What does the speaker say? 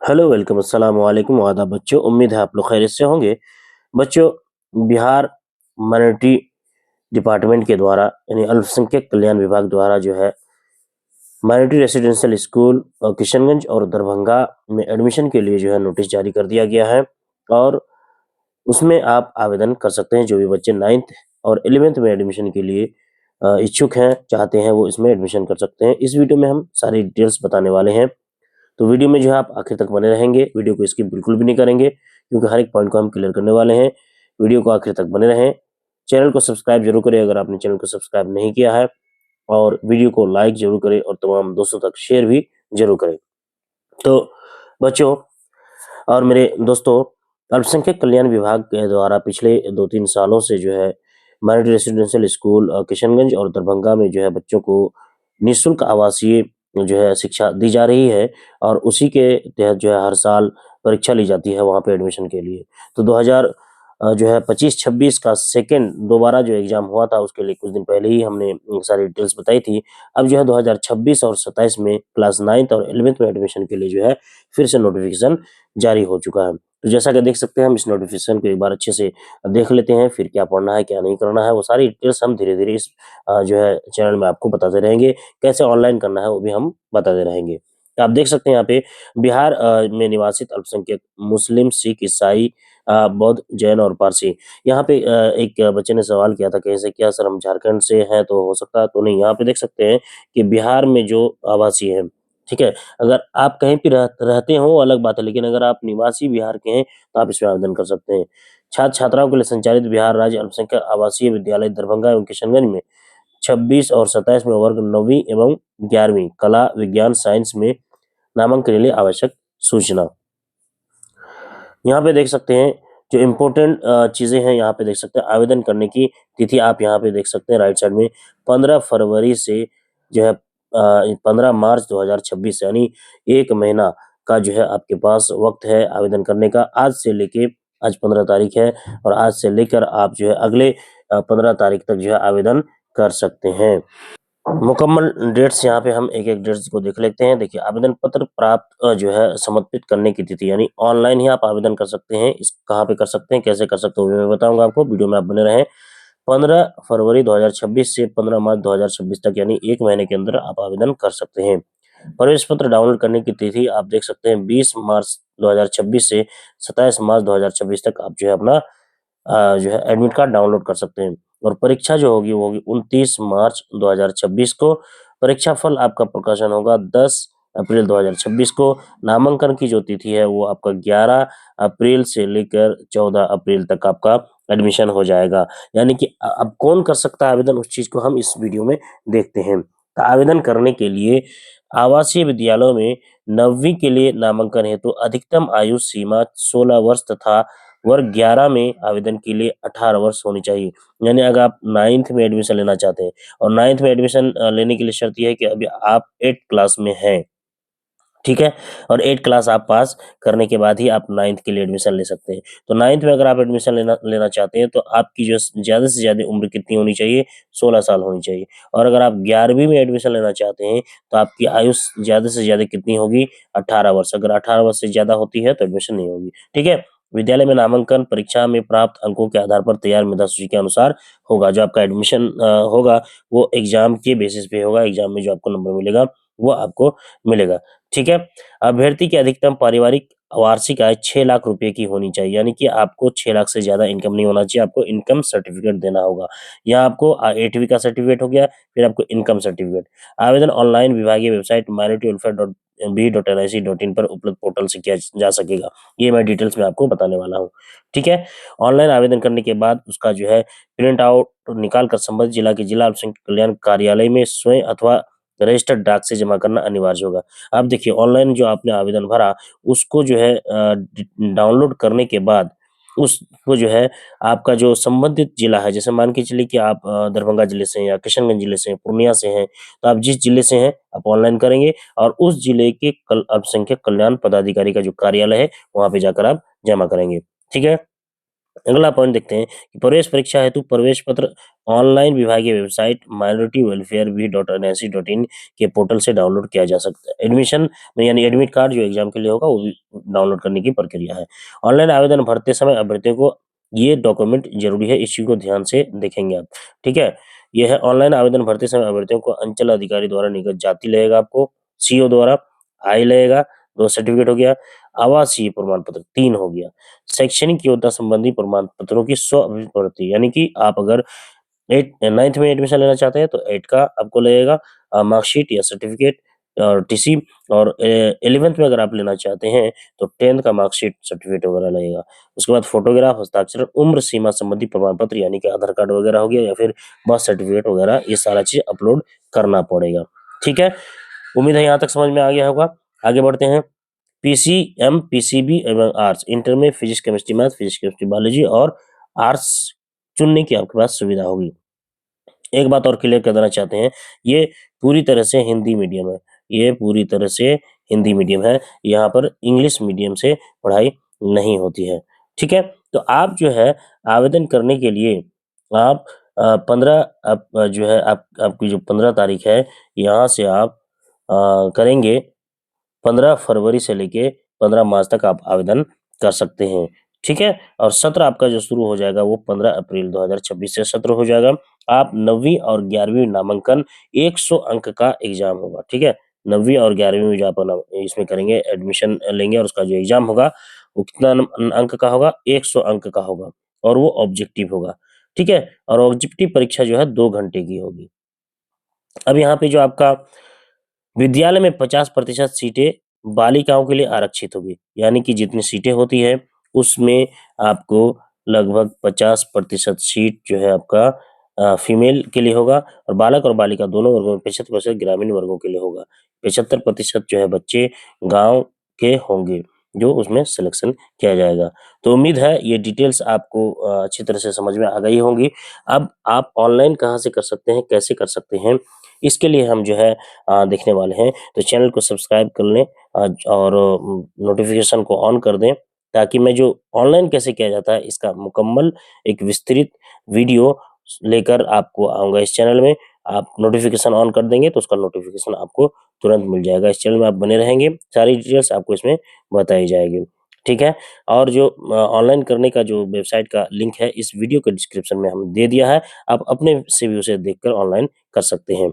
Hello, welcome, अस्सलाम वालेकुम, आदाब बच्चों। उम्मीद है आप लोग खैरियत से होंगे। बच्चों, बिहार माइनॉरिटी डिपार्टमेंट के द्वारा यानी अल्पसंख्यक कल्याण विभाग द्वारा जो है माइनॉरिटी रेसिडेंशियल स्कूल किशनगंज और दरभंगा में एडमिशन के लिए जो है नोटिस जारी कर दिया गया है और उसमें आप आवेदन कर सकते हैं। जो भी बच्चे 9th और 11th में एडमिशन के लिए इच्छुक हैं, चाहते हैं, वो इसमें एडमिशन कर सकते हैं। इस वीडियो में हम सारी डिटेल्स बताने वाले हैं। तो वीडियो में जो है आप आखिर तक बने रहेंगे, वीडियो को स्किप बिल्कुल भी नहीं करेंगे क्योंकि हर एक पॉइंट को हम क्लियर करने वाले हैं। वीडियो को आखिर तक बने रहें। चैनल को सब्सक्राइब जरूर करें अगर आपने चैनल को सब्सक्राइब नहीं किया है, और वीडियो को लाइक जरूर करें और तमाम दोस्तों तक शेयर भी जरूर करें। तो बच्चों और मेरे दोस्तों, अल्पसंख्यक कल्याण विभाग के द्वारा पिछले 2-3 सालों से जो है माइनॉरिटी रेसिडेंशियल स्कूल किशनगंज और दरभंगा में जो है बच्चों को निःशुल्क आवासीय जो है शिक्षा दी जा रही है और उसी के तहत जो है हर साल परीक्षा ली जाती है वहाँ पे एडमिशन के लिए। तो 2000 जो है 25-26 का सेकंड दोबारा जो एग्जाम हुआ था उसके लिए कुछ दिन पहले ही हमने सारी डिटेल्स बताई थी। अब जो है 2026 और 27 में क्लास 9th और 11th में एडमिशन के लिए जो है फिर से नोटिफिकेशन जारी हो चुका है। तो जैसा कि देख सकते हैं, हम इस नोटिफिकेशन को एक बार अच्छे से देख लेते हैं, फिर क्या पढ़ना है, क्या नहीं करना है, वो सारी डिटेल्स हम धीरे-धीरे इस जो है चैनल में आपको बताते रहेंगे। कैसे ऑनलाइन करना है वो भी हम बताते रहेंगे। तो आप देख सकते हैं यहाँ पे बिहार में निवासित अल्पसंख्यक मुस्लिम, सिख, ईसाई, बौद्ध, जैन और पारसी। यहाँ पे एक बच्चे ने सवाल किया था कहीं से, क्या सर हम झारखंड से हैं तो हो सकता है? तो नहीं, यहाँ पे देख सकते हैं कि बिहार में जो आवासीय है, ठीक है? अगर आप कहीं पे रहते हो वो अलग बात है, लेकिन अगर आप निवासी बिहार के हैं तो आप इसमें आवेदन कर सकते हैं। छात्र-छात्राओं के लिए संचालित बिहार राज्य अल्पसंख्यक आवासीय विद्यालय दरभंगा एवं किशनगंज में 26 और 27 में वर्ग 9वीं एवं 11वीं कला, विज्ञान, साइंस में नामांकन के लिए आवश्यक सूचना। यहाँ पे देख सकते हैं जो इम्पोर्टेंट चीज़ें हैं, यहाँ पे देख सकते हैं आवेदन करने की तिथि आप यहाँ पे देख सकते हैं राइट साइड में 15 फरवरी से जो है 15 मार्च 2026 यानी 1 महीना का जो है आपके पास वक्त है आवेदन करने का। आज से लेके आज 15 तारीख है और आज से लेकर आप जो है अगले 15 तारीख तक जो है आवेदन कर सकते हैं। मुकम्मल डेट्स यहाँ पे हम एक-एक डेट्स को देख लेते हैं। देखिए, आवेदन पत्र प्राप्त जो है समर्पित करने की तिथि यानी ऑनलाइन ही आप आवेदन कर सकते हैं। इस कहाँ पे कर सकते हैं, कैसे कर सकते हैं, वो भी मैं बताऊँगा आपको। वीडियो में आप बने रहें। 15 फरवरी 2026 से 15 मार्च 2026 तक यानी 1 महीने के अंदर आप आवेदन कर सकते हैं। प्रवेश पत्र डाउनलोड करने की तिथि आप देख सकते हैं 20 मार्च 2026 से 27 मार्च 2026 तक आप जो है अपना जो है एडमिट कार्ड डाउनलोड कर सकते हैं। और परीक्षा जो होगी वो होगी 29 मार्च 2026 को। परीक्षा फल आपका प्रकाशन होगा 10 अप्रैल 2026 को। नामांकन की जो तिथि है वो आपका 11 अप्रैल से लेकर 14 अप्रैल तक आपका एडमिशन हो जाएगा। यानी कि अब कौन कर सकता है आवेदन, उस चीज़ को हम इस वीडियो में देखते हैं। तो आवेदन करने के लिए आवासीय विद्यालयों में 9वीं के लिए नामांकन हेतु अधिकतम आयु सीमा 16 वर्ष तथा वर्ग 11 में आवेदन के लिए 18 वर्ष होनी चाहिए। यानी अगर आप 9th में एडमिशन लेना चाहते हैं और 9th में एडमिशन लेने के लिए शर्त ये है कि अभी आप 8th क्लास में हैं, ठीक है? और 8th क्लास आप पास करने के बाद ही आप 9th के लिए एडमिशन ले सकते हैं। तो 9th में अगर आप एडमिशन लेना लेना चाहते हैं तो आपकी जो ज़्यादा से ज़्यादा उम्र कितनी होनी चाहिए? 16 साल होनी चाहिए। और अगर आप 11वीं में एडमिशन लेना चाहते हैं तो आपकी आयु ज़्यादा से ज़्यादा कितनी होगी? 18 वर्ष। अगर 18 वर्ष से ज़्यादा होती है तो एडमिशन नहीं होगी, ठीक है? विद्यालय में नामांकन परीक्षा में प्राप्त अंकों के आधार पर तैयार मेधा सूची के अनुसार होगा। जो आपका एडमिशन होगा वो एग्ज़ाम के बेसिस पे होगा। एग्ज़ाम में जो आपको नंबर मिलेगा वो आपको मिलेगा, ठीक है? अभ्यर्थी की अधिकतम पारिवारिक वार्षिक आय 6 लाख रुपए की होनी चाहिए, यानी कि आपको 6 लाख से ज़्यादा इनकम नहीं होना चाहिए, आपको इनकम सर्टिफिकेट देना होगा। यहाँ आपको 8वीं का सर्टिफिकेट हो गया, फिर आपको इनकम सर्टिफिकेट। आवेदन ऑनलाइन विभागीय वेबसाइट minorityWelfare.bee.nic.in पर उपलब्ध पोर्टल से किया जा सकेगा। ये मैं डिटेल्स में आपको बताने वाला हूँ, ठीक है? ऑनलाइन आवेदन करने के बाद उसका जो है प्रिंट आउट निकाल कर संबंधित जिला के जिला अल्पसंख्यक कल्याण कार्यालय में स्वयं अथवा रजिस्टर्ड डाक से जमा करना अनिवार्य होगा। अब देखिए, ऑनलाइन जो आपने आवेदन भरा उसको जो है डाउनलोड करने के बाद उसको जो है आपका जो संबंधित जिला है, जैसे मान के चलिए कि आप दरभंगा जिले से हैं या किशनगंज जिले से हैं, पूर्णिया से हैं, तो आप जिस जिले से हैं आप ऑनलाइन करेंगे और उस जिले के अल्पसंख्यक कल्याण पदाधिकारी का जो कार्यालय है वहाँ पे जाकर आप जमा करेंगे, ठीक है? अगला पॉइंट देखते हैं कि प्रवेश परीक्षा हेतु प्रवेश पत्र ऑनलाइन विभागीय website minority welfare V dot N I C dot in के पोर्टल से डाउनलोड किया जा सकता है। एडमिशन यानी एडमिट कार्ड जो एग्जाम के लिए होगा वो भी डाउनलोड करने की प्रक्रिया है। ऑनलाइन आवेदन भरते समय अभ्यर्थियों को ये डॉक्यूमेंट जरूरी है, इस चीज को ध्यान से देखेंगे आप। ठीक है, यह है ऑनलाइन आवेदन भरते समय अभ्यर्थियों को अंचल अधिकारी द्वारा निर्गत जाति लगेगा, आपको सीओ द्वारा आय लगेगा, 2 सर्टिफिकेट हो गया, आवासीय प्रमाण पत्र 3 हो गया, शैक्षणिक योग्यता संबंधी प्रमाण पत्रों की स्व अभिप्रति, यानी कि आप अगर 9th में एडमिशन लेना चाहते हैं तो 8 का आपको लगेगा मार्कशीट या सर्टिफिकेट और टीसी, और 11th में अगर आप लेना चाहते हैं तो 10th का मार्कशीट सर्टिफिकेट वगैरह लगेगा। उसके बाद फोटोग्राफ, हस्ताक्षर, उम्र सीमा संबंधी प्रमाण पत्र यानी कि आधार कार्ड वगैरह हो गया या फिर बर्थ सर्टिफिकेट वगैरह, ये सारा चीज अपलोड करना पड़ेगा। ठीक है, उम्मीद है यहाँ तक समझ में आ गया होगा। आगे बढ़ते हैं। पीसीएम, पीसीबी एवं आर्ट्स, इंटर में physics chemistry math, physics chemistry biology और आर्ट्स चुनने की आपके पास सुविधा होगी। एक बात और क्लियर कर देना चाहते हैं, ये पूरी तरह से हिंदी मीडियम है, ये पूरी तरह से हिंदी मीडियम है, यहाँ पर इंग्लिश मीडियम से पढ़ाई नहीं होती है। ठीक है, तो आप जो है आवेदन करने के लिए आप 15 आप जो है आपकी जो 15 तारीख है, यहाँ से आप करेंगे 15 फरवरी से लेके 15 मार्च तक आप आवेदन कर सकते हैं। ठीक है, और सत्र आपका जो शुरू हो जाएगा वो 15 अप्रैल 2026 से सत्र हो जाएगा। आप 9वीं और 11वीं नामांकन 100 अंक का एग्जाम होगा। ठीक है, 9वीं और 11वीं में जो आप इसमें करेंगे, एडमिशन लेंगे और उसका जो एग्जाम होगा वो कितना अंक का होगा, 100 अंक का होगा और वो ऑब्जेक्टिव होगा। ठीक है, और ऑब्जेक्टिव परीक्षा जो है 2 घंटे की होगी। अब यहाँ पे जो आपका विद्यालय में 50% सीटें बालिकाओं के लिए आरक्षित होगी, यानी कि जितनी सीटें होती है उसमें आपको लगभग 50% सीट जो है आपका फीमेल के लिए होगा और बालक और बालिका दोनों वर्गों में 75% ग्रामीण वर्गों के लिए होगा। 75% जो है बच्चे गांव के होंगे जो उसमें सिलेक्शन किया जाएगा। तो उम्मीद है ये डिटेल्स आपको अच्छी तरह से समझ में आ गई होंगी। अब आप ऑनलाइन कहाँ से कर सकते हैं, कैसे कर सकते हैं, इसके लिए हम जो है देखने वाले हैं। तो चैनल को सब्सक्राइब कर लें और नोटिफिकेशन को ऑन कर दें, ताकि मैं जो ऑनलाइन कैसे किया जाता है इसका मुकम्मल एक विस्तृत वीडियो लेकर आपको आऊँगा इस चैनल में। आप नोटिफिकेशन ऑन कर देंगे तो उसका नोटिफिकेशन आपको तुरंत मिल जाएगा। इस चैनल में आप बने रहेंगे, सारी डिटेल्स आपको इसमें बताई जाएगी। ठीक है, और जो ऑनलाइन करने का जो वेबसाइट का लिंक है इस वीडियो के डिस्क्रिप्शन में हमने दे दिया है। आप अपने से भी उसे देखकर ऑनलाइन कर सकते हैं।